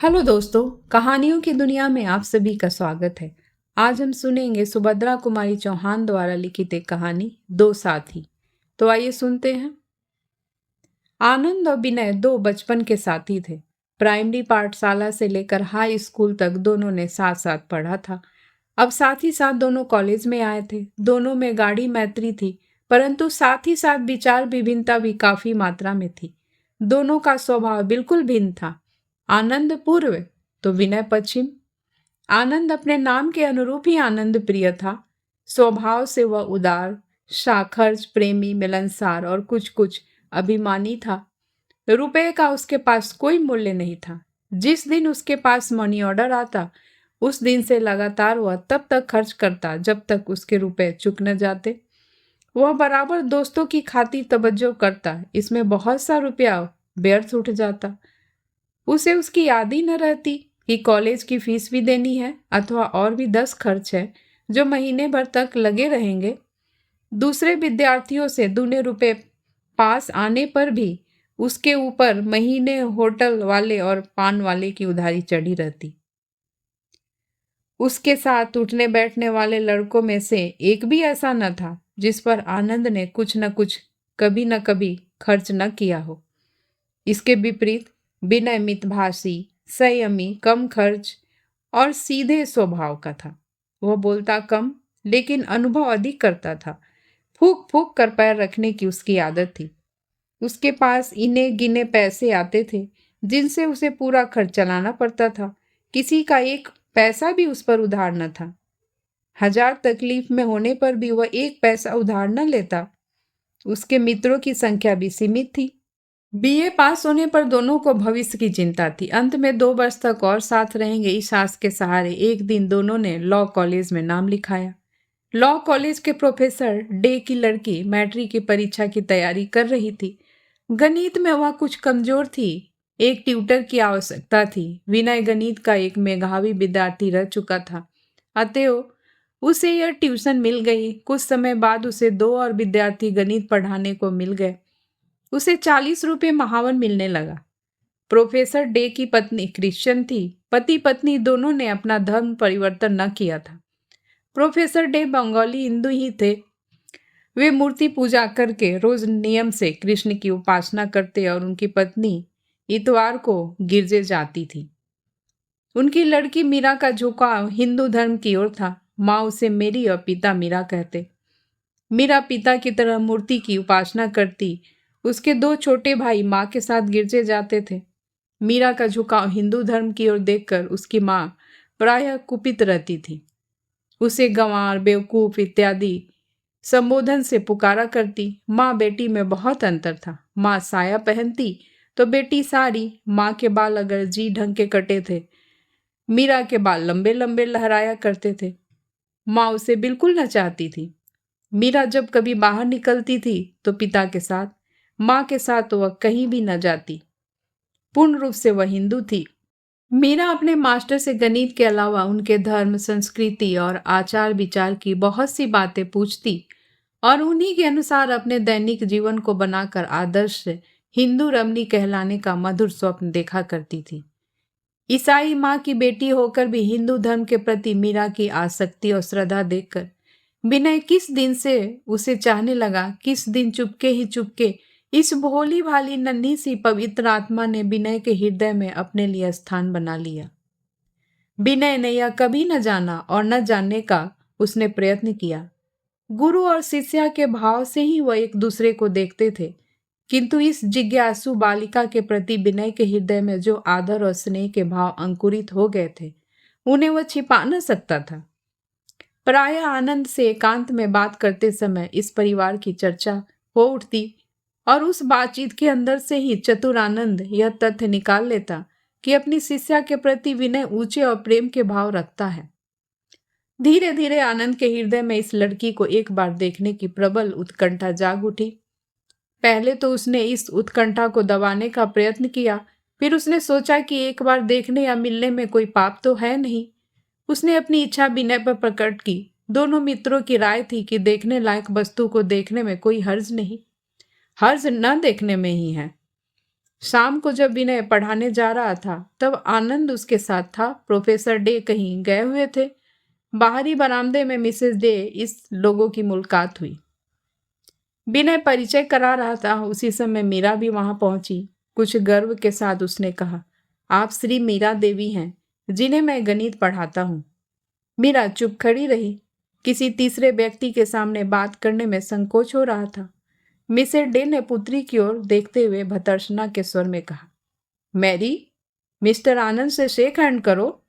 Hello दोस्तों, कहानियों की दुनिया में आप सभी का स्वागत है। आज हम सुनेंगे सुभद्रा कुमारी चौहान द्वारा लिखित एक कहानी दो साथी। तो आइए सुनते हैं। आनंद और विनय दो बचपन के साथी थे। प्राइमरी पाठशाला से लेकर हाई स्कूल तक दोनों ने साथ साथ पढ़ा था। अब साथ ही साथ दोनों कॉलेज में आए थे। दोनों में गाढ़ी मैत्री थी, परंतु साथ ही साथ विचार विभिन्नता भी काफी मात्रा में थी। दोनों का स्वभाव बिल्कुल भिन्न था। आनंद पूर्व तो विनय पश्चिम। आनंद अपने नाम के अनुरूप ही आनंद प्रिय था। स्वभाव से वह उदार, साखर्ज, प्रेमी, मिलनसार और कुछ कुछ अभिमानी था। रुपए का उसके पास कोई मूल्य नहीं था। जिस दिन उसके पास मनी ऑर्डर आता, उस दिन से लगातार वह तब तक खर्च करता जब तक उसके रुपए चुक न जाते। वह बराबर दोस्तों की खातिर तवज्जो करता, इसमें बहुत सा रुपया व्यर्थ उठ जाता। उसे उसकी याद ही न रहती कि कॉलेज की फीस भी देनी है अथवा और भी 10 खर्च है जो महीने भर तक लगे रहेंगे। दूसरे विद्यार्थियों से दूने रुपए पास आने पर भी उसके ऊपर महीने होटल वाले और पान वाले की उधारी चढ़ी रहती। उसके साथ उठने बैठने वाले लड़कों में से एक भी ऐसा न था जिस पर आनंद ने कुछ न कुछ कभी न कभी खर्च न किया हो। इसके विपरीत विनय मितभाषी, संयमी, कम खर्च और सीधे स्वभाव का था। वह बोलता कम लेकिन अनुभव अधिक करता था। फूक फूक कर पैर रखने की उसकी आदत थी। उसके पास इने गिने पैसे आते थे जिनसे उसे पूरा खर्च चलाना पड़ता था। किसी का एक पैसा भी उस पर उधार न था। 1000 तकलीफ में होने पर भी वह एक पैसा उधार न लेता। उसके मित्रों की संख्या भी सीमित थी। बीए पास होने पर दोनों को भविष्य की चिंता थी। अंत में 2 वर्ष तक और साथ रहेंगे इस आस के सहारे एक दिन दोनों ने लॉ कॉलेज में नाम लिखाया। लॉ कॉलेज के प्रोफेसर डे की लड़की मैट्रिक की परीक्षा की तैयारी कर रही थी। गणित में वह कुछ कमजोर थी। एक ट्यूटर की आवश्यकता थी। विनय गणित का एक मेधावी विद्यार्थी रह चुका था, अतएव उसे यह ट्यूशन मिल गई। कुछ समय बाद उसे 2 और विद्यार्थी गणित पढ़ाने को मिल गए। उसे 40 रुपये महावन मिलने लगा। प्रोफेसर डे की पत्नी क्रिश्चियन थी। पति पत्नी दोनों ने अपना धर्म परिवर्तन न किया था। प्रोफेसर डे बंगाली हिंदू ही थे। वे मूर्ति पूजा करके रोज नियम से कृष्ण की उपासना करते और उनकी पत्नी इतवार को गिरजे जाती थी। उनकी लड़की मीरा का झुकाव हिंदू धर्म की ओर था। माँ उसे मेरी और पिता मीरा कहते। मीरा पिता की तरह मूर्ति की उपासना करती। उसके 2 छोटे भाई माँ के साथ गिरजे जाते थे। मीरा का झुकाव हिंदू धर्म की ओर देखकर उसकी माँ प्रायः कुपित रहती थी। उसे गंवार, बेवकूफ इत्यादि संबोधन से पुकारा करती। माँ बेटी में बहुत अंतर था। माँ साया पहनती तो बेटी साड़ी। माँ के बाल अगर जी ढंग के कटे थे, मीरा के बाल लंबे लंबे लहराया करते थे। माँ उसे बिल्कुल न चाहती थी। मीरा जब कभी बाहर निकलती थी तो पिता के साथ, माँ के साथ तो वह कहीं भी न जाती। पूर्ण रूप से वह हिंदू थी। मीरा अपने मास्टर से गणित के अलावा उनके धर्म, संस्कृति और आचार विचार की बहुत सी बातें पूछती और उन्हीं के अनुसार अपने दैनिक जीवन को बनाकर आदर्श हिंदू रमणी कहलाने का मधुर स्वप्न देखा करती थी। ईसाई माँ की बेटी होकर भी हिंदू धर्म के प्रति मीरा की आसक्ति और श्रद्धा देखकर विनय किस दिन से उसे चाहने लगा। किस दिन चुपके ही चुपके इस भोली भाली नन्ही सी पवित्र आत्मा ने विनय के हृदय में अपने लिए स्थान बना लिया। विनय ने यह कभी न जाना और न जानने का उसने प्रयत्न किया। गुरु और शिष्या के भाव से ही वह एक दूसरे को देखते थे, किंतु इस जिज्ञासु बालिका के प्रति विनय के हृदय में जो आदर और स्नेह के भाव अंकुरित हो गए थे, उन्हें वह छिपा न सकता था। प्रायः आनंद से एकांत में बात करते समय इस परिवार की चर्चा हो उठती और उस बातचीत के अंदर से ही चतुर आनंद यह तथ्य निकाल लेता कि अपनी शिष्या के प्रति विनय ऊंचे और प्रेम के भाव रखता है। धीरे धीरे आनंद के हृदय में इस लड़की को एक बार देखने की प्रबल उत्कंठा जाग उठी। पहले तो उसने इस उत्कंठा को दबाने का प्रयत्न किया, फिर उसने सोचा कि एक बार देखने या मिलने में कोई पाप तो है नहीं। उसने अपनी इच्छा विनय पर प्रकट की। दोनों मित्रों की राय थी कि देखने लायक वस्तु को देखने में कोई हर्ज नहीं, हर्ज न देखने में ही है। शाम को जब विनय पढ़ाने जा रहा था तब आनंद उसके साथ था। प्रोफेसर डे कहीं गए हुए थे। बाहरी बरामदे में मिसेस डे इस लोगों की मुलाकात हुई। विनय परिचय करा रहा था, उसी समय मीरा भी वहां पहुंची। कुछ गर्व के साथ उसने कहा, आप श्री मीरा देवी हैं जिन्हें मैं गणित पढ़ाता हूँ। मीरा चुप खड़ी रही। किसी तीसरे व्यक्ति के सामने बात करने में संकोच हो रहा था। मिसेस डे ने पुत्री की ओर देखते हुए भर्त्सना के स्वर में कहा, मैरी, मिस्टर आनंद से शेक हैंड करो।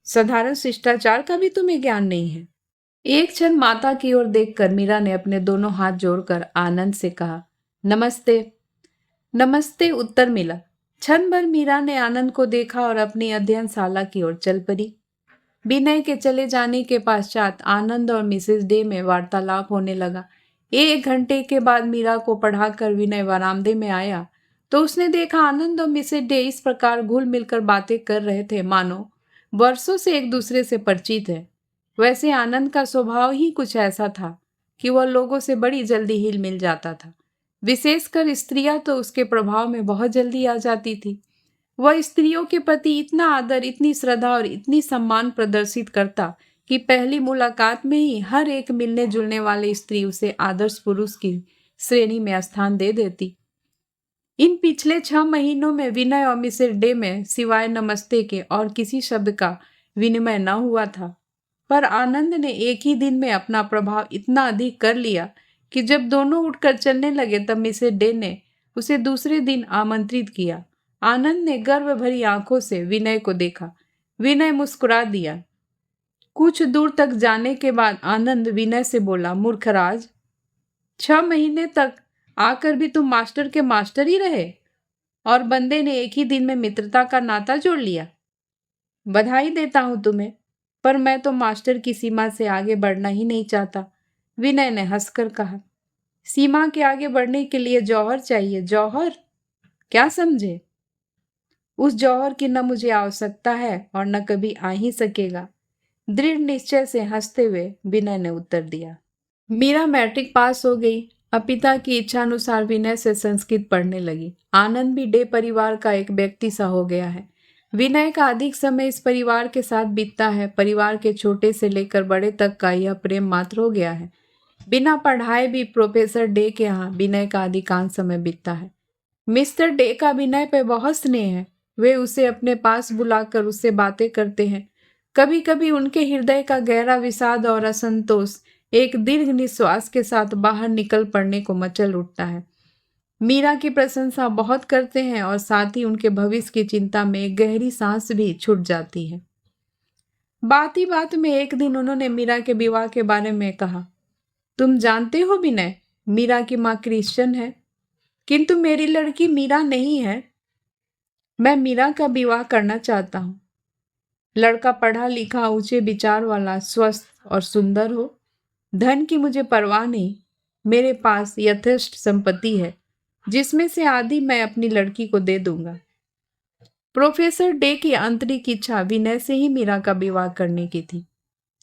साधारण शिष्टाचार का भी तुम्हें ज्ञान नहीं है। एक क्षण माता की ओर देखकर मीरा ने अपने दोनों हाथ जोड़कर आनंद से कहा, नमस्ते। नमस्ते उत्तर मिला। क्षण भर मीरा ने आनंद को देखा और अपनी अध्ययनशाला की ओर चल पड़ी। विनय के चले जाने के पश्चात आनंद और मिसेस डे में वार्तालाप होने लगा। 1 घंटे के बाद मीरा को पढ़ाकर विनय बरामदे में आया तो उसने देखा आनंद और मिसेस डे इस प्रकार घुल मिलकर बातें कर रहे थे मानो वर्षों से एक दूसरे से परिचित है। वैसे आनंद का स्वभाव ही कुछ ऐसा था कि वह लोगों से बड़ी जल्दी हिल मिल जाता था। विशेषकर स्त्रियां तो उसके प्रभाव में बहुत जल्दी आ जाती थी। वह स्त्रियों के प्रति इतना आदर, इतनी श्रद्धा और इतनी सम्मान प्रदर्शित करता कि पहली मुलाकात में ही हर एक मिलने जुलने वाली स्त्री उसे आदर्श पुरुष की श्रेणी में स्थान दे देती। इन पिछले 6 महीनों में विनय और मिसेस डे में सिवाय नमस्ते के और किसी शब्द का विनिमय न हुआ था। पर आनंद ने एक ही दिन में अपना प्रभाव इतना अधिक कर लिया कि जब दोनों उठकर चलने लगे तब मिसेस डे ने उसे दूसरे दिन आमंत्रित किया। आनंद ने गर्व भरी आंखों से विनय को देखा। विनय मुस्कुरा दिया। कुछ दूर तक जाने के बाद आनंद विनय से बोला, मूर्खराज, 6 महीने तक आकर भी तुम मास्टर के मास्टर ही रहे और बंदे ने एक ही दिन में मित्रता का नाता जोड़ लिया। बधाई देता हूं तुम्हें, पर मैं तो मास्टर की सीमा से आगे बढ़ना ही नहीं चाहता। विनय ने हंसकर कहा, सीमा के आगे बढ़ने के लिए जौहर चाहिए। जौहर? क्या समझे? उस जौहर की न मुझे आवश्यकता है और न कभी आ ही सकेगा। दृढ़ निश्चय से हंसते हुए विनय ने उत्तर दिया। मीरा मैट्रिक पास हो गई। अब पिता की इच्छा अनुसार विनय से संस्कृत पढ़ने लगी। आनंद भी डे परिवार का एक व्यक्ति सा हो गया है। विनय का अधिक समय इस परिवार के साथ बीतता है। परिवार के छोटे से लेकर बड़े तक का यह प्रेम मात्र हो गया है। बिना पढ़ाए भी प्रोफेसर डे के यहाँ विनय का अधिकांश समय बीतता है। मिस्टर डे का विनय पे बहुत स्नेह है। वे उसे अपने पास बुलाकर उससे बातें करते हैं। कभी कभी उनके हृदय का गहरा विषाद और असंतोष एक दीर्घ निश्वास के साथ बाहर निकल पड़ने को मचल उठता है। मीरा की प्रशंसा बहुत करते हैं और साथ ही उनके भविष्य की चिंता में एक गहरी सांस भी छूट जाती है। बात ही बात में एक दिन उन्होंने मीरा के विवाह के बारे में कहा, तुम जानते हो विनय, मीरा की माँ क्रिश्चियन है, किंतु मेरी लड़की मीरा नहीं है। मैं मीरा का विवाह करना चाहता हूँ। लड़का पढ़ा लिखा, ऊंचे विचार वाला, स्वस्थ और सुंदर हो। धन की मुझे परवाह नहीं। मेरे पास यथेष्ट संपत्ति है जिसमें से आधी मैं अपनी लड़की को दे दूंगा। प्रोफेसर डे की आंतरिक इच्छा विनय से ही मीरा का विवाह करने की थी।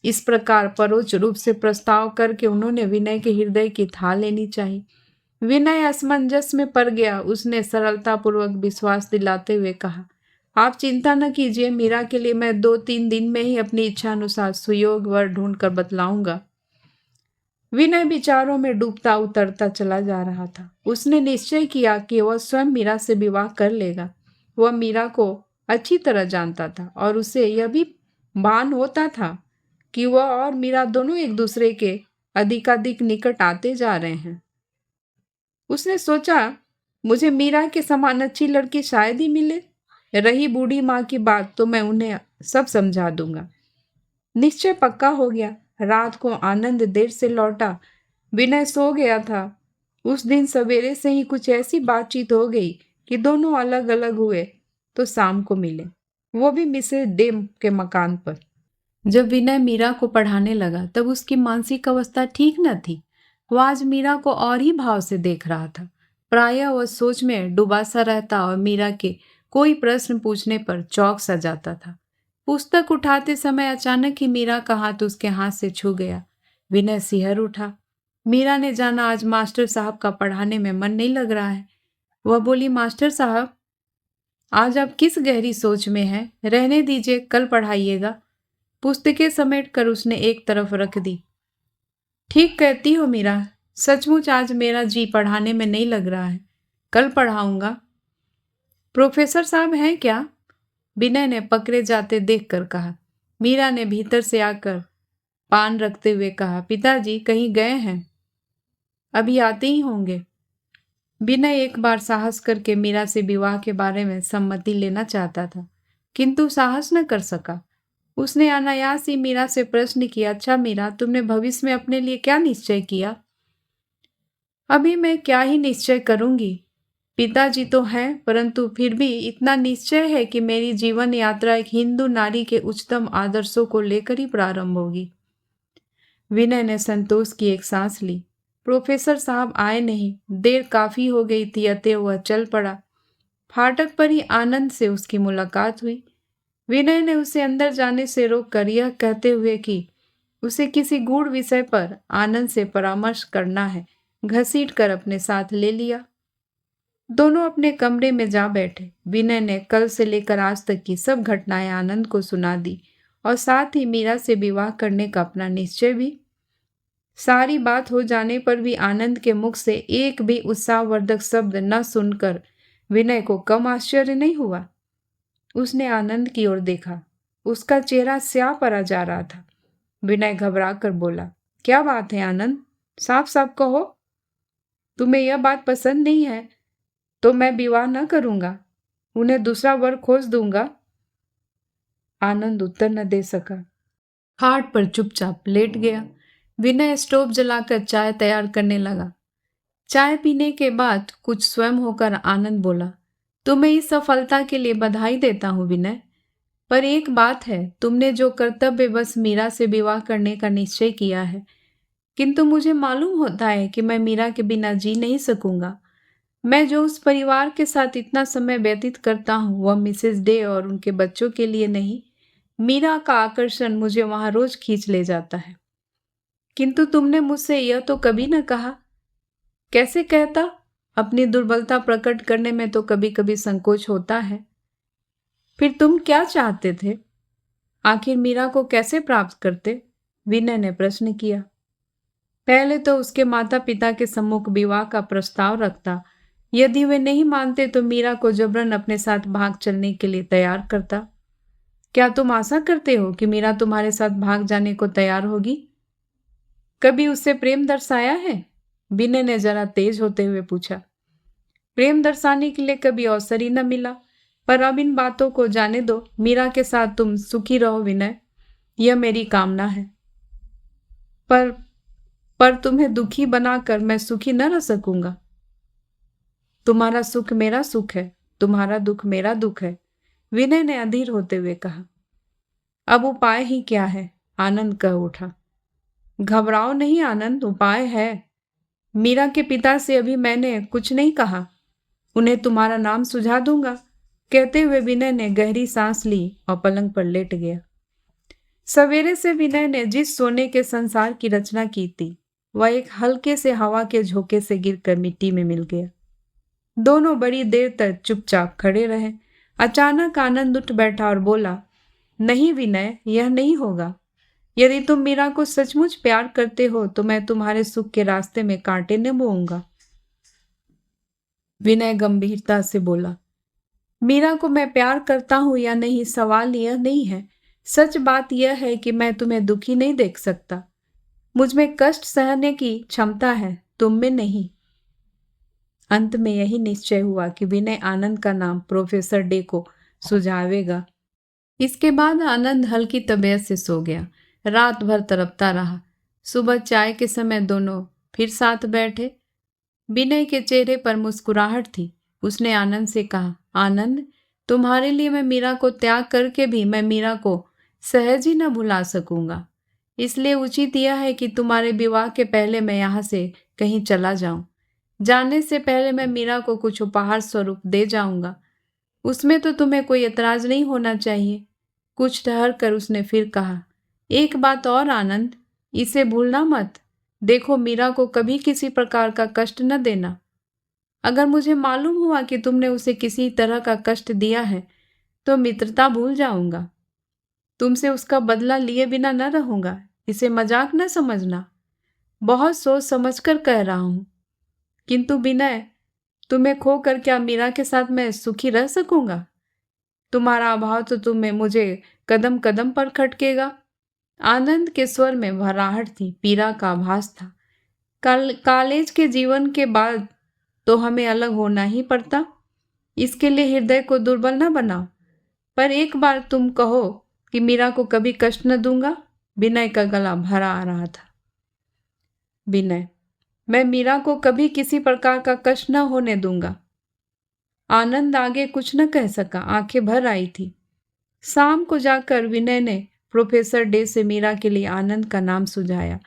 इस प्रकार परोक्ष रूप से प्रस्ताव करके उन्होंने विनय के हृदय की था लेनी चाहिए। विनय असमंजस में पड़ गया। उसने सरलतापूर्वक विश्वास दिलाते हुए कहा, आप चिंता न कीजिए, मीरा के लिए मैं 2-3 दिन में ही अपनी इच्छा अनुसार सुयोग वर ढूंढ कर बतलाऊंगा। विनय विचारों में डूबता उतरता चला जा रहा था। उसने निश्चय किया कि वह स्वयं मीरा से विवाह कर लेगा। वह मीरा को अच्छी तरह जानता था और उसे यह भी भान होता था कि वह और मीरा दोनों एक दूसरे के अधिकाधिक निकट आते जा रहे हैं। उसने सोचा, मुझे मीरा के समान अच्छी लड़की शायद ही मिले। रही बूढ़ी माँ की बात तो मैं उन्हें सब समझा दूंगा। निश्चय पक्का हो गया। रात को आनंद देर से लौटा। विनय सो गया था। उस दिन सवेरे से ही कुछ ऐसी बातचीत हो गई कि दोनों अलग अलग हुए तो शाम को मिले, वो भी मिसेस डे के मकान पर। जब विनय मीरा को पढ़ाने लगा तब उसकी मानसिक अवस्था ठीक न थी। वह आज मीरा को और ही भाव से देख रहा था। प्रायः वह सोच में डूबा सा रहता और मीरा के कोई प्रश्न पूछने पर चौंक सा जाता था। पुस्तक उठाते समय अचानक ही मीरा का हाथ उसके हाथ से छू गया। विनय सिहर उठा। मीरा ने जाना आज मास्टर साहब का पढ़ाने में मन नहीं लग रहा है। वह बोली, मास्टर साहब, आज आप किस गहरी सोच में हैं? रहने दीजिए, कल पढ़ाइएगा। पुस्तकें समेट कर उसने एक तरफ रख दी। ठीक कहती हो मीरा, सचमुच आज मेरा जी पढ़ाने में नहीं लग रहा है। कल पढ़ाऊंगा। प्रोफेसर साहब हैं क्या? विनय ने पकड़े जाते देखकर कहा। मीरा ने भीतर से आकर पान रखते हुए कहा, पिताजी कहीं गए हैं, अभी आते ही होंगे। विनय एक बार साहस करके मीरा से विवाह के बारे में सम्मति लेना चाहता था, किंतु साहस न कर सका। उसने अनायास ही मीरा से प्रश्न किया, अच्छा मीरा, तुमने भविष्य में अपने लिए क्या निश्चय किया? अभी मैं क्या ही निश्चय करूंगी, पिताजी तो हैं, परंतु फिर भी इतना निश्चय है कि मेरी जीवन यात्रा एक हिंदू नारी के उच्चतम आदर्शों को लेकर ही प्रारंभ होगी। विनय ने संतोष की एक सांस ली। प्रोफेसर साहब आए नहीं, देर काफी हो गई थी, अतः वह चल पड़ा। फाटक पर ही आनंद से उसकी मुलाकात हुई। विनय ने उसे अंदर जाने से रोक कर यह कहते हुए कि उसे किसी गूढ़ विषय पर आनंद से परामर्श करना है, घसीट कर अपने साथ ले लिया। दोनों अपने कमरे में जा बैठे। विनय ने कल से लेकर आज तक की सब घटनाएं आनंद को सुना दी और साथ ही मीरा से विवाह करने का अपना निश्चय भी। सारी बात हो जाने पर भी आनंद के मुख से एक भी उत्साहवर्धक शब्द न सुनकर विनय को कम आश्चर्य नहीं हुआ। उसने आनंद की ओर देखा। उसका चेहरा स्याह पड़ा जा रहा था। विनय घबरा कर बोला, क्या बात है आनंद, साफ साफ कहो। तुम्हें यह बात पसंद नहीं है तो मैं विवाह न करूंगा, उन्हें दूसरा वर खोज दूंगा। आनंद उत्तर न दे सका। खाट पर चुपचाप लेट गया। विनय स्टोव जलाकर चाय तैयार करने लगा। चाय पीने के बाद कुछ स्वयं होकर आनंद बोला, तुम्हें इस सफलता के लिए बधाई देता हूं विनय, पर एक बात है, तुमने जो कर्तव्य बस मीरा से विवाह करने का निश्चय किया है, किंतु मुझे मालूम होता है कि मैं मीरा के बिना जी नहीं सकूंगा। मैं जो उस परिवार के साथ इतना समय व्यतीत करता हूँ वह मिसेस डे और उनके बच्चों के लिए नहीं, मीरा का आकर्षण मुझे वहां रोज खींच ले जाता है। किंतु तुमने मुझसे यह तो कभी न कहा। कैसे कहता? अपनी दुर्बलता प्रकट करने में तो कभी कभी संकोच होता है। फिर तुम क्या चाहते थे? आखिर मीरा को कैसे प्राप्त करते? विनय ने प्रश्न किया। पहले तो उसके माता पिता के सम्मुख विवाह का प्रस्ताव रखता। यदि वे नहीं मानते तो मीरा को जबरन अपने साथ भाग चलने के लिए तैयार करता। क्या तुम आशा करते हो कि मीरा तुम्हारे साथ भाग जाने को तैयार होगी? कभी उससे प्रेम दर्शाया है? विनय ने जरा तेज होते हुए पूछा। प्रेम दर्शाने के लिए कभी अवसर ही न मिला, पर अब इन बातों को जाने दो। मीरा के साथ तुम सुखी रहो विनय, यह मेरी कामना है। पर तुम्हें दुखी बनाकर मैं सुखी न रह सकूंगा। तुम्हारा सुख मेरा सुख है, तुम्हारा दुख मेरा दुख है, विनय ने अधीर होते हुए कहा। अब उपाय ही क्या है? आनंद कह उठा। घबराओ नहीं आनंद, उपाय है। मीरा के पिता से अभी मैंने कुछ नहीं कहा, उन्हें तुम्हारा नाम सुझा दूंगा। कहते हुए विनय ने गहरी सांस ली और पलंग पर लेट गया। सवेरे से विनय ने जिस सोने के संसार की रचना की थी वह एक हल्के से हवा के झोंके से गिरकर मिट्टी में मिल गया। दोनों बड़ी देर तक चुपचाप खड़े रहे। अचानक आनंद उठ बैठा और बोला, नहीं विनय, यह नहीं होगा। यदि तुम मीरा को सचमुच प्यार करते हो तो मैं तुम्हारे सुख के रास्ते में कांटे न बोऊंगा। विनय गंभीरता से बोला, मीरा को मैं प्यार करता हूं या नहीं, सवाल यह नहीं है। सच बात यह है कि मैं तुम्हें दुखी नहीं देख सकता। मुझ में कष्ट सहने की क्षमता है, तुम में नहीं। अंत में यही निश्चय हुआ कि विनय आनंद का नाम प्रोफेसर डे को सुझावेगा। इसके बाद आनंद हल्की तबीयत से सो गया। रात भर तड़पता रहा। सुबह चाय के समय दोनों फिर साथ बैठे। विनय के चेहरे पर मुस्कुराहट थी। उसने आनंद से कहा, आनंद, तुम्हारे लिए मैं मीरा को त्याग करके भी मैं मीरा को सहज ही न भुला सकूंगा। इसलिए उचित यह है कि तुम्हारे विवाह के पहले मैं यहाँ से कहीं चला जाऊं। जाने से पहले मैं मीरा को कुछ उपहार स्वरूप दे जाऊंगा। उसमें तो तुम्हें कोई एतराज नहीं होना चाहिए। कुछ ठहर कर उसने फिर कहा, एक बात और आनंद, इसे भूलना मत। देखो, मीरा को कभी किसी प्रकार का कष्ट न देना। अगर मुझे मालूम हुआ कि तुमने उसे किसी तरह का कष्ट दिया है तो मित्रता भूल जाऊंगा। तुमसे उसका बदला लिए बिना न रहूंगा। इसे मजाक न समझना। बहुत सोच समझकर कह रहा हूं। किंतु विनय, तुम्हें खो कर क्या मीरा के साथ मैं सुखी रह सकूंगा? तुम्हारा अभाव तो तुम्हें मुझे कदम कदम पर खटकेगा। आनंद के स्वर में भराहट थी, पीड़ा का आभास था। कॉलेज के जीवन के बाद तो हमें अलग होना ही पड़ता। इसके लिए हृदय को दुर्बल न बनाओ। पर एक बार तुम कहो कि मीरा को कभी कष्ट न दूंगा। विनय का गला भरा आ रहा था। विनय, मैं मीरा को कभी किसी प्रकार का कष्ट न होने दूंगा। आनंद आगे कुछ न कह सका, आंखें भर आई थी। शाम को जाकर विनय ने प्रोफेसर डे से मीरा के लिए आनंद का नाम सुझाया।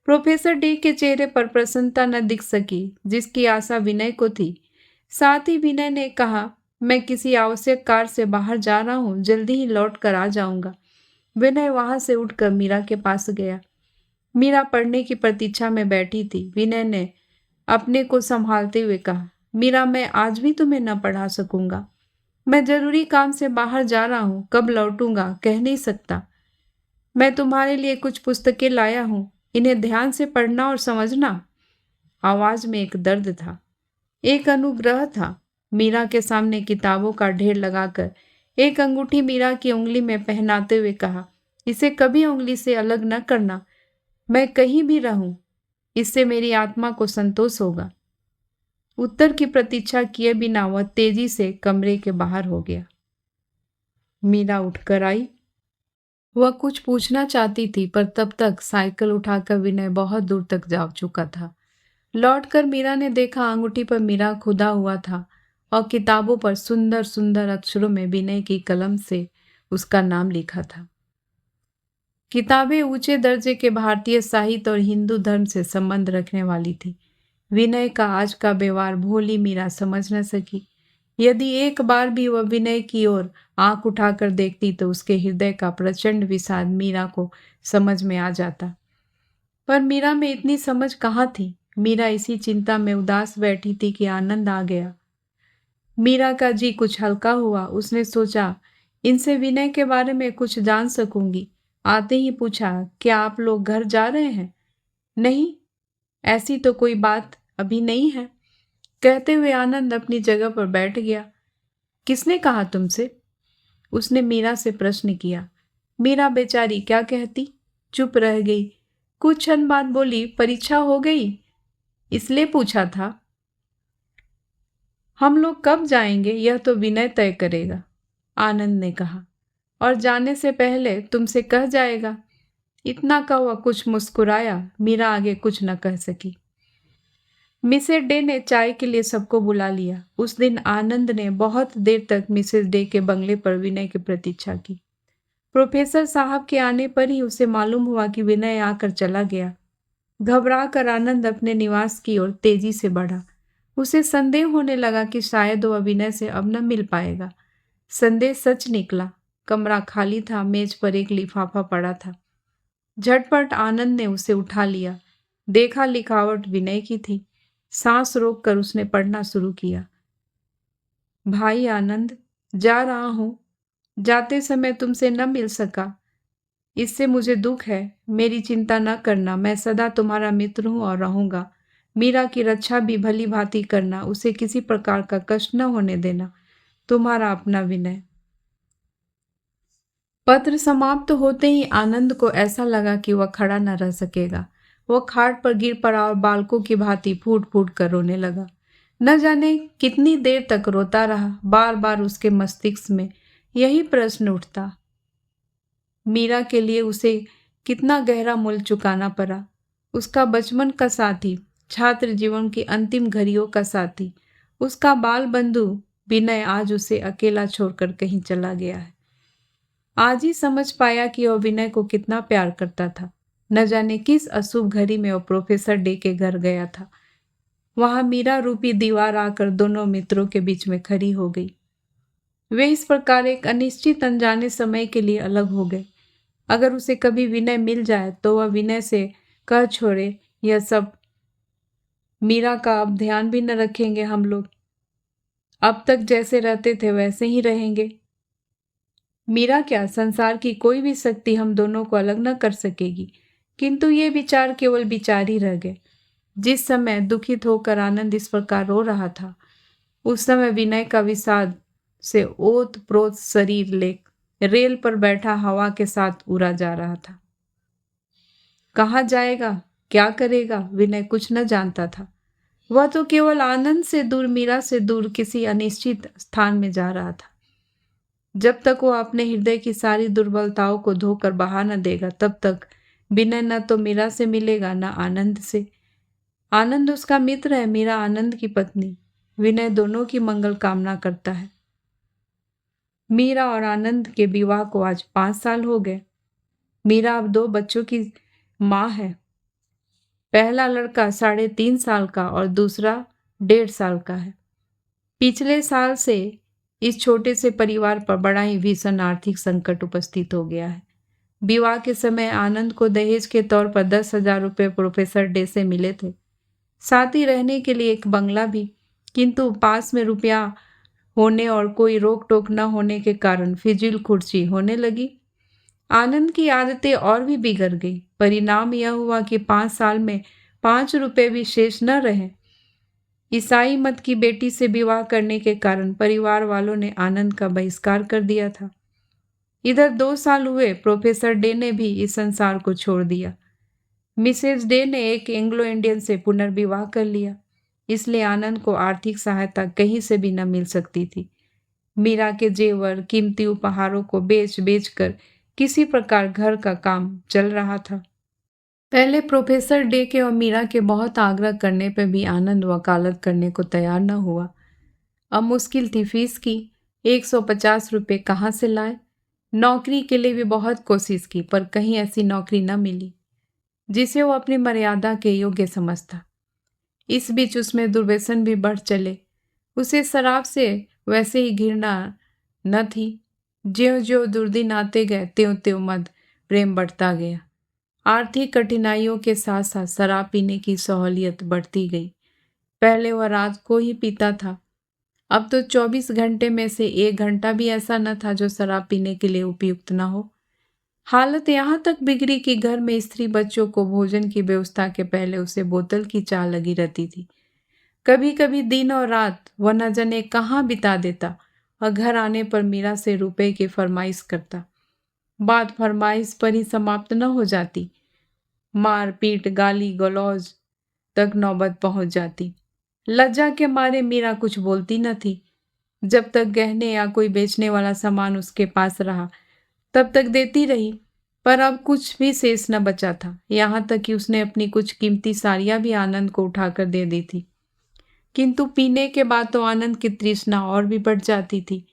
प्रोफेसर डे के चेहरे पर प्रसन्नता न दिख सकी जिसकी आशा विनय को थी। साथ ही विनय ने कहा, मैं किसी आवश्यक कार्य से बाहर जा रहा हूँ, जल्दी ही लौट कर आ जाऊंगा। विनय वहां से उठकर मीरा के पास गया। मीरा पढ़ने की प्रतीक्षा में बैठी थी। विनय ने अपने को संभालते हुए कहा, मीरा, मैं आज भी तुम्हें न पढ़ा सकूंगा। मैं जरूरी काम से बाहर जा रहा हूँ, कब लौटूंगा कह नहीं सकता। मैं तुम्हारे लिए कुछ पुस्तकें लाया हूँ, इन्हें ध्यान से पढ़ना और समझना। आवाज में एक दर्द था, एक अनुग्रह था। मीरा के सामने किताबों का ढेर लगाकर एक अंगूठी मीरा की उंगली में पहनाते हुए कहा, इसे कभी उंगली से अलग न करना। मैं कहीं भी रहूं, इससे मेरी आत्मा को संतोष होगा। उत्तर की प्रतीक्षा किए बिना वह तेजी से कमरे के बाहर हो गया। मीरा उठकर आई। वह कुछ पूछना चाहती थी पर तब तक साइकिल उठाकर विनय बहुत दूर तक जा चुका था। लौटकर मीरा ने देखा अंगूठी पर मीरा खुदा हुआ था और किताबों पर सुंदर सुंदर अक्षरों में विनय की कलम से उसका नाम लिखा था। किताबें ऊंचे दर्जे के भारतीय साहित्य और हिंदू धर्म से संबंध रखने वाली थी। विनय का आज का व्यवहार भोली मीरा समझ न सकी। यदि एक बार भी वह विनय की ओर आंख उठाकर देखती तो उसके हृदय का प्रचंड विषाद मीरा को समझ में आ जाता। पर मीरा में इतनी समझ कहाँ थी। मीरा इसी चिंता में उदास बैठी थी कि आनंद आ गया। मीरा का जी कुछ हल्का हुआ। उसने सोचा, इनसे विनय के बारे में कुछ जान सकूंगी। आते ही पूछा, क्या आप लोग घर जा रहे हैं? नहीं, ऐसी तो कोई बात अभी नहीं है, कहते हुए आनंद अपनी जगह पर बैठ गया। किसने कहा तुमसे? उसने मीरा से प्रश्न किया। मीरा बेचारी क्या कहती, चुप रह गई। कुछ क्षण बाद बोली, परीक्षा हो गई इसलिए पूछा था। हम लोग कब जाएंगे यह तो विनय तय करेगा, आनंद ने कहा, और जाने से पहले तुमसे कह जाएगा। इतना कहा वह कुछ मुस्कुराया। मीरा आगे कुछ न कह सकी। मिसेस डे ने चाय के लिए सबको बुला लिया। उस दिन आनंद ने बहुत देर तक मिसेस डे के बंगले पर विनय की प्रतीक्षा की। प्रोफेसर साहब के आने पर ही उसे मालूम हुआ कि विनय आकर चला गया। घबरा कर आनंद अपने निवास की ओर तेजी से बढ़ा। उसे संदेह होने लगा कि शायद वह विनय से अब न मिल पाएगा। संदेह सच निकला। कमरा खाली था, मेज पर एक लिफाफा पड़ा था। झटपट आनंद ने उसे उठा लिया। देखा लिखावट विनय की थी। सांस रोककर उसने पढ़ना शुरू किया। भाई आनंद, जा रहा हूं। जाते समय तुमसे न मिल सका, इससे मुझे दुख है। मेरी चिंता न करना, मैं सदा तुम्हारा मित्र हूं और रहूंगा। मीरा की रक्षा भी भली भांति करना, उसे किसी प्रकार का कष्ट न होने देना। तुम्हारा अपना विनय। पत्र समाप्त होते ही आनंद को ऐसा लगा कि वह खड़ा न रह सकेगा। वह खाट पर गिर पड़ा और बालकों की भांति फूट फूट कर रोने लगा। न जाने कितनी देर तक रोता रहा। बार बार उसके मस्तिष्क में यही प्रश्न उठता, मीरा के लिए उसे कितना गहरा मूल्य चुकाना पड़ा। उसका बचपन का साथी, छात्र जीवन की अंतिम घड़ियों का साथी, उसका बाल बंधु विनय आज उसे अकेला छोड़कर कहीं चला गया है। आज ही समझ पाया कि वह विनय को कितना प्यार करता था। न जाने किस अशुभ घड़ी में वह प्रोफेसर डे के घर गया था। वहां मीरा रूपी दीवार आकर दोनों मित्रों के बीच में खड़ी हो गई। वे इस प्रकार एक अनिश्चित अनजाने समय के लिए अलग हो गए। अगर उसे कभी विनय मिल जाए तो वह विनय से कह छोड़े यह सब मीरा का अब ध्यान भी न रखेंगे हम लोग। अब तक जैसे रहते थे वैसे ही रहेंगे। मीरा क्या, संसार की कोई भी शक्ति हम दोनों को अलग न कर सकेगी। किंतु ये विचार केवल विचार ही रह गए। जिस समय दुखित होकर आनंद इस प्रकार रो रहा था, उस समय विनय का विषाद से ओत प्रोत शरीर ले रेल पर बैठा हवा के साथ उड़ा जा रहा था। कहाँ जाएगा, क्या करेगा, विनय कुछ न जानता था। वह तो केवल आनंद से दूर, मीरा से दूर किसी अनिश्चित स्थान में जा रहा था। जब तक वो अपने हृदय की सारी दुर्बलताओं को धोकर बहा न देगा, तब तक विनय न तो मीरा से मिलेगा न आनंद से। आनंद उसका मित्र है, मीरा आनंद की पत्नी। विनय दोनों की मंगल कामना करता है। मीरा और आनंद के विवाह को आज 5 साल हो गए। मीरा अब 2 बच्चों की माँ है। पहला लड़का 3.5 साल का और दूसरा 1.5 साल का है। पिछले साल से इस छोटे से परिवार पर बड़ा ही भीषण आर्थिक संकट उपस्थित हो गया है। विवाह के समय आनंद को दहेज के तौर पर 10,000 रुपये प्रोफेसर डे से मिले थे, साथ ही रहने के लिए एक बंगला भी। किंतु पास में रुपया होने और कोई रोक टोक न होने के कारण फिजूल खर्ची होने लगी। आनंद की आदतें और भी बिगड़ गई। परिणाम यह हुआ कि 5 साल में 5 रुपये भी शेष न रहे। ईसाई मत की बेटी से विवाह करने के कारण परिवार वालों ने आनंद का बहिष्कार कर दिया था। इधर 2 साल हुए, प्रोफेसर डे ने भी इस संसार को छोड़ दिया। मिसेज डे ने एक एंग्लो इंडियन से पुनर्विवाह कर लिया, इसलिए आनंद को आर्थिक सहायता कहीं से भी न मिल सकती थी। मीरा के जेवर, कीमती उपहारों को बेच बेच कर किसी प्रकार घर का काम चल रहा था। पहले प्रोफेसर डे के और मीरा के बहुत आग्रह करने पर भी आनंद वकालत करने को तैयार न हुआ। अब मुश्किल थी फीस की। 150 रुपये कहाँ से लाए। नौकरी के लिए भी बहुत कोशिश की, पर कहीं ऐसी नौकरी न मिली जिसे वो अपनी मर्यादा के योग्य समझता। इस बीच उसमें दुर्व्यसन भी बढ़ चले। उसे शराब से वैसे ही घृणा न थी। ज्यों ज्यों दुर्दिन आते गए, त्यों त्यों मद प्रेम बढ़ता गया। आर्थिक कठिनाइयों के साथ साथ शराब पीने की सहूलियत बढ़ती गई। पहले वह रात को ही पीता था, अब तो 24 घंटे में से 1 घंटा भी ऐसा न था जो शराब पीने के लिए उपयुक्त न हो। हालत यहाँ तक बिगड़ी कि घर में स्त्री बच्चों को भोजन की व्यवस्था के पहले उसे बोतल की चाह लगी रहती थी। कभी कभी दिन और रात वह न जाने कहाँ बिता देता और घर आने पर मीरा से रुपए की फरमाइश करता। बात फरमाइश पर ही समाप्त न हो जाती, मार पीट, गाली गलौज तक नौबत पहुंच जाती। लज्जा के मारे मीरा कुछ बोलती न थी। जब तक गहने या कोई बेचने वाला सामान उसके पास रहा, तब तक देती रही, पर अब कुछ भी शेष न बचा था। यहाँ तक कि उसने अपनी कुछ कीमती साड़ियाँ भी आनंद को उठाकर दे दी थी। किंतु पीने के बाद तो आनंद की तृष्णा और भी बढ़ जाती थी।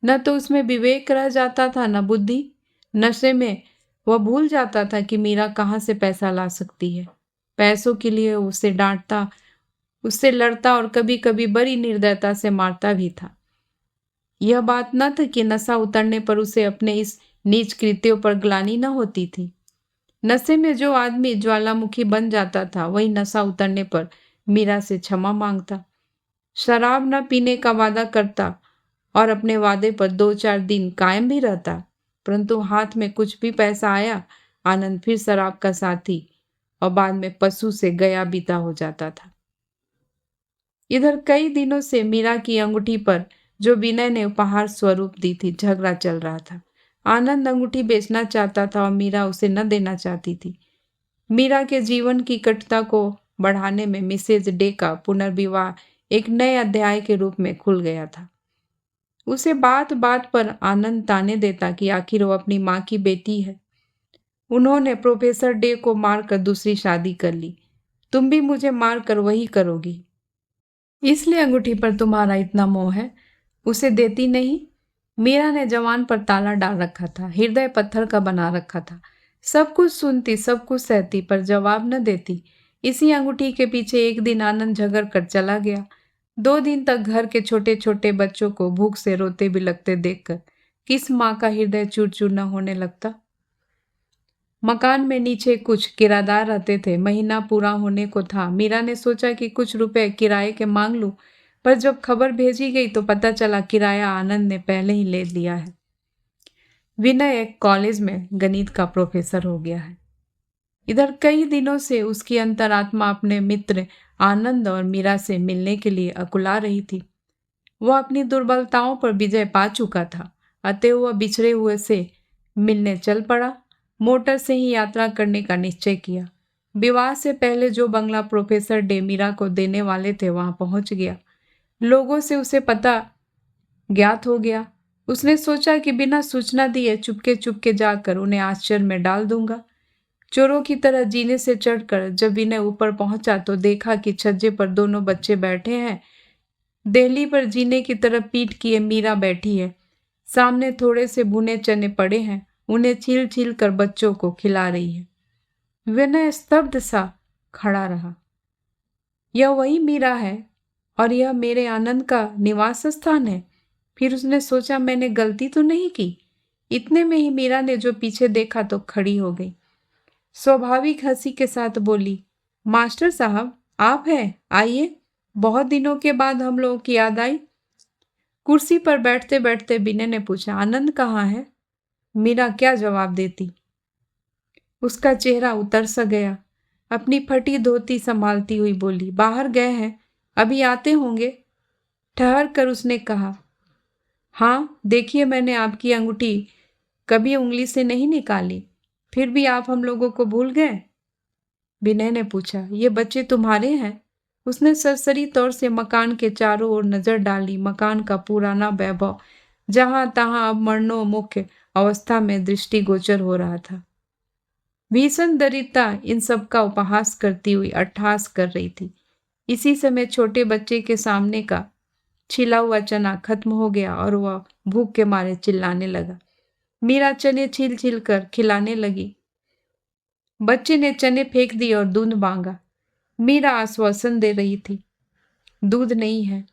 न तो उसमें विवेक रह जाता था, न बुद्धि। नशे में वह भूल जाता था कि मीरा कहाँ से पैसा ला सकती है। पैसों के लिए उसे डांटता, उससे लड़ता और कभी कभी बड़ी निर्दयता से मारता भी था। यह बात न था कि नशा उतरने पर उसे अपने इस नीच कृत्यों पर ग्लानि न होती थी। नशे में जो आदमी ज्वालामुखी बन जाता था, वही नशा उतरने पर मीरा से क्षमा मांगता, शराब न पीने का वादा करता और अपने वादे पर 2-4 दिन कायम भी रहता। परंतु हाथ में कुछ भी पैसा आया, आनंद फिर शराब का साथी और बाद में पशु से गया बीता हो जाता था। इधर कई दिनों से मीरा की अंगूठी पर जो विनय ने उपहार स्वरूप दी थी, झगड़ा चल रहा था। आनंद अंगूठी बेचना चाहता था और मीरा उसे न देना चाहती थी। मीरा के जीवन की कटुता को बढ़ाने में मिसेज डे का पुनर्विवाह एक नए अध्याय के रूप में खुल गया था। उसे बात बात पर आनंद ताने देता कि आखिर वो अपनी माँ की बेटी है। उन्होंने प्रोफेसर डे को मारकर दूसरी शादी कर ली, तुम भी मुझे मारकर वही करोगी, इसलिए अंगूठी पर तुम्हारा इतना मोह है, उसे देती नहीं। मीरा ने जवान पर ताला डाल रखा था, हृदय पत्थर का बना रखा था। सब कुछ सुनती, सब कुछ सहती, पर जवाब न देती। इसी अंगूठी के पीछे एक दिन आनंद झगड़ कर चला गया। 2 दिन तक घर के छोटे छोटे बच्चों को भूख से रोते बिलखते देखकर किस माँ का हृदय चूर चूर न होने लगता। मकान में नीचे कुछ किराएदार रहते थे। महीना पूरा होने को था। मीरा ने सोचा कि कुछ रुपए किराए के मांग लूं, पर जब खबर भेजी गई तो पता चला किराया आनंद ने पहले ही ले लिया है। विनय एक कॉलेज में गणित का प्रोफेसर हो गया है। इधर कई दिनों से उसकी अंतरात्मा अपने मित्र आनंद और मीरा से मिलने के लिए अकुला रही थी। वह अपनी दुर्बलताओं पर विजय पा चुका था, अतः वह बिछड़े हुए से मिलने चल पड़ा। मोटर से ही यात्रा करने का निश्चय किया। विवाह से पहले जो बंगला प्रोफेसर डे मीरा को देने वाले थे वहां पहुंच गया। लोगों से उसे पता ज्ञात हो गया। उसने सोचा कि बिना सूचना दिए चुपके चुपके जाकर उन्हें आश्चर्य में डाल दूंगा। चोरों की तरह जीने से चढ़कर जब विनय ऊपर पहुंचा तो देखा कि छज्जे पर दोनों बच्चे बैठे हैं। देहली पर जीने की तरफ पीठ किए मीरा बैठी है। सामने थोड़े से भुने चने पड़े हैं, उन्हें छील छील कर बच्चों को खिला रही है। विनय स्तब्ध सा खड़ा रहा। यह वही मीरा है और यह मेरे आनंद का निवास स्थान है। फिर उसने सोचा, मैंने गलती तो नहीं की। इतने में ही मीरा ने जो पीछे देखा तो खड़ी हो गई। स्वाभाविक हंसी के साथ बोली, मास्टर साहब आप हैं, आइए। बहुत दिनों के बाद हम लोगों की याद आई। कुर्सी पर बैठते बैठते विनय ने पूछा, आनंद कहाँ है? मीरा क्या जवाब देती। उसका चेहरा उतर सा गया। अपनी फटी धोती संभालती हुई बोली, बाहर गए हैं, अभी आते होंगे। ठहर कर उसने कहा, हाँ देखिए, मैंने आपकी अंगूठी कभी उंगली से नहीं निकाली, फिर भी आप हम लोगों को भूल गए। विनय ने पूछा, ये बच्चे तुम्हारे हैं? उसने सरसरी तौर से मकान के चारों ओर नजर डाली। मकान का पुराना वैभव जहां तहां अब मरणोन्मुख अवस्था में दृष्टिगोचर हो रहा था। भीषण दरिद्रता इन सब का उपहास करती हुई अट्टहास कर रही थी। इसी समय छोटे बच्चे के सामने का छिला हुआ चना खत्म हो गया और वह भूख के मारे चिल्लाने लगा। मीरा चने छील छील कर खिलाने लगी। बच्चे ने चने फेंक दिए और दूध मांगा। मीरा आश्वासन दे रही थी, दूध नहीं है।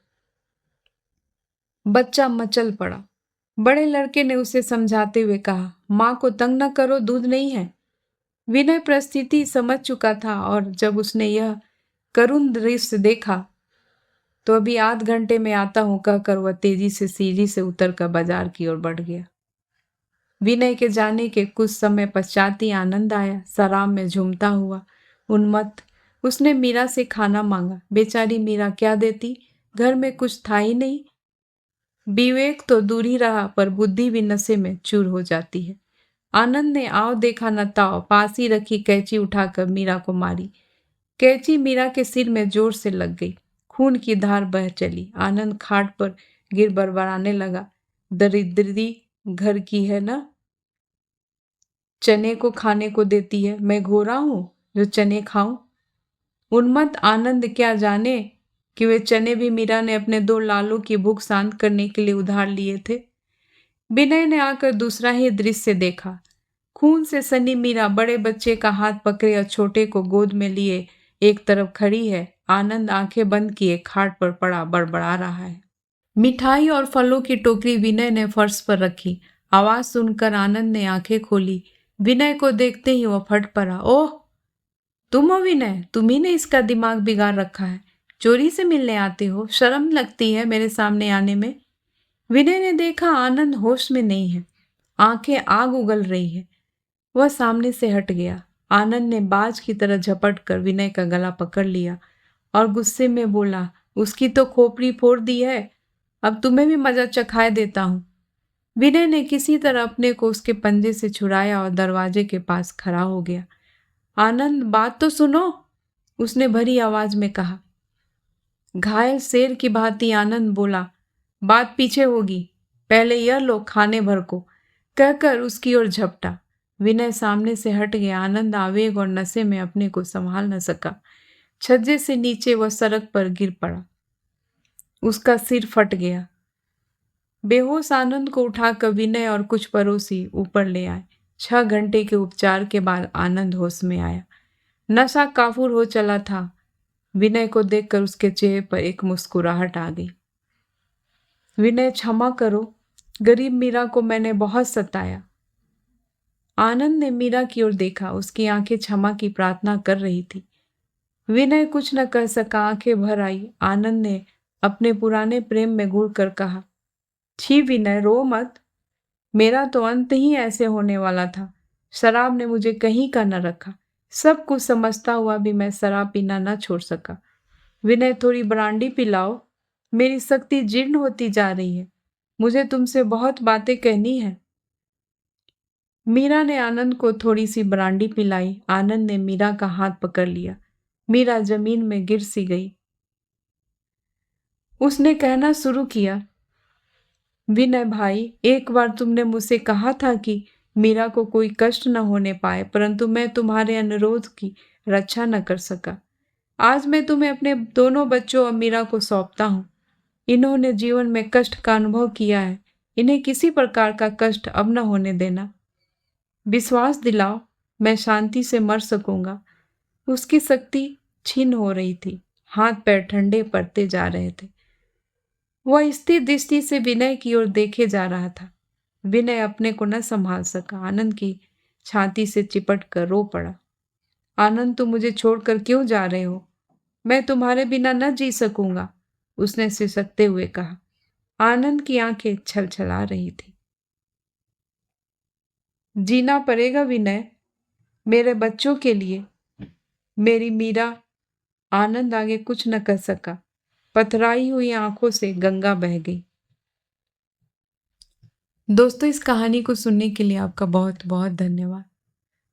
बच्चा मचल पड़ा। बड़े लड़के ने उसे समझाते हुए कहा, माँ को तंग न करो, दूध नहीं है। विनय परिस्थिति समझ चुका था और जब उसने यह करुण दृश्य देखा तो अभी आध घंटे में आता हूं कहकर वह तेजी से सीढ़ी से उतरकर बाजार की ओर बढ़ गया। विनय के जाने के कुछ समय पश्चात ही आनंद आया, सराम में झूमता हुआ, उन्मत्त। उसने मीरा से खाना मांगा। बेचारी मीरा क्या देती, घर में कुछ था ही नहीं। विवेक तो दूर ही रहा, पर बुद्धि भी नशे में चूर हो जाती है। आनंद ने आओ देखा न ताओ, पास ही रखी कैंची उठाकर मीरा को मारी। कैंची मीरा के सिर में जोर से लग गई। खून की धार बह चली। आनंद खाट पर गिर बड़बड़ाने लगा, दरिद्री घर की है ना, चने को खाने को देती है, मैं घोड़ा हूं जो चने खाऊं। उन्मत्त आनंद क्या जाने कि वे चने भी मीरा ने अपने दो लालों की भूख शांत करने के लिए उधार लिए थे। विनय ने आकर दूसरा ही दृश्य देखा। खून से सनी मीरा बड़े बच्चे का हाथ पकड़े और छोटे को गोद में लिए एक तरफ खड़ी है। आनंद आंखें बंद किए खाट पर पड़ा बड़बड़ा रहा है। मिठाई और फलों की टोकरी विनय ने फर्श पर रखी। आवाज सुनकर आनंद ने आंखें खोली। विनय को देखते ही वह फट पड़ा, ओह तुम हो विनय, तुम्ही ने इसका दिमाग बिगाड़ रखा है। चोरी से मिलने आते हो, शर्म लगती है मेरे सामने आने में। विनय ने देखा आनंद होश में नहीं है, आंखें आग उगल रही है। वह सामने से हट गया। आनंद ने बाज की तरह झपट कर विनय का गला पकड़ लिया और गुस्से में बोला, उसकी तो खोपड़ी फोड़ दी है, अब तुम्हें भी मजा चखाए देता हूं। विनय ने किसी तरह अपने को उसके पंजे से छुड़ाया और दरवाजे के पास खड़ा हो गया। आनंद बात तो सुनो, उसने भरी आवाज में कहा। घायल शेर की भांति आनंद बोला, बात पीछे होगी, पहले यह लो खाने भर को, कहकर उसकी ओर झपटा। विनय सामने से हट गया। आनंद आवेग और नशे में अपने को संभाल न सका। छज्जे से नीचे वह सड़क पर गिर पड़ा। उसका सिर फट गया। बेहोश आनंद को उठाकर विनय और कुछ पड़ोसी ऊपर ले आए। 6 घंटे के उपचार के बाद आनंद होश में आया। नशा काफूर हो चला था। विनय को देखकर उसके चेहरे पर एक मुस्कुराहट आ गई। विनय क्षमा करो, गरीब मीरा को मैंने बहुत सताया। आनंद ने मीरा की ओर देखा। उसकी आंखें क्षमा की प्रार्थना कर रही थी। विनय कुछ न कह सका, आंखें भर आई। आनंद ने अपने पुराने प्रेम में घुल कर कहा, छी विनय, रो मत। मेरा तो अंत ही ऐसे होने वाला था। शराब ने मुझे कहीं का न रखा। सब कुछ समझता हुआ भी मैं शराब पीना न छोड़ सका। विनय, थोड़ी ब्रांडी पिलाओ। मेरी शक्ति जीर्ण होती जा रही है। मुझे तुमसे बहुत बातें कहनी है। मीरा ने आनंद को थोड़ी सी ब्रांडी पिलाई। आनंद ने मीरा का हाथ पकड़ लिया। मीरा जमीन में गिर सी गई। उसने कहना शुरू किया, विनय भाई, एक बार तुमने मुझसे कहा था कि मीरा को कोई कष्ट न होने पाए, परंतु मैं तुम्हारे अनुरोध की रक्षा न कर सका। आज मैं तुम्हें अपने दोनों बच्चों और मीरा को सौंपता हूँ। इन्होंने जीवन में कष्ट का अनुभव किया है। इन्हें किसी प्रकार का कष्ट अब न होने देना। विश्वास दिलाओ, मैं शांति से मर सकूंगा। उसकी शक्ति छीन हो रही थी। हाथ पैर ठंडे पड़ते जा रहे थे। वह स्थिर दृष्टि से विनय की ओर देखे जा रहा था। विनय अपने को न संभाल सका। आनंद की छाती से चिपट कर रो पड़ा। आनंद, तुम मुझे छोड़कर क्यों जा रहे हो? मैं तुम्हारे बिना न जी सकूंगा, उसने सिसकते हुए कहा। आनंद की आंखें छलछला रही थी। जीना पड़ेगा विनय, मेरे बच्चों के लिए, मेरी मीरा। आनंद आगे कुछ न कर सका। पथराई हुई आंखों से गंगा बह गई। दोस्तों, इस कहानी को सुनने के लिए आपका बहुत बहुत धन्यवाद।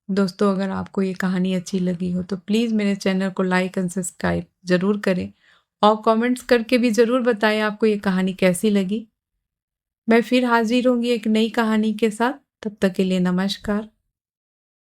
दोस्तों, अगर आपको ये कहानी अच्छी लगी हो तो प्लीज़ मेरे चैनल को लाइक एंड सब्सक्राइब ज़रूर करें और कमेंट्स करके भी ज़रूर बताएं आपको ये कहानी कैसी लगी। मैं फिर हाजिर होंगी एक नई कहानी के साथ। तब तक के लिए नमस्कार।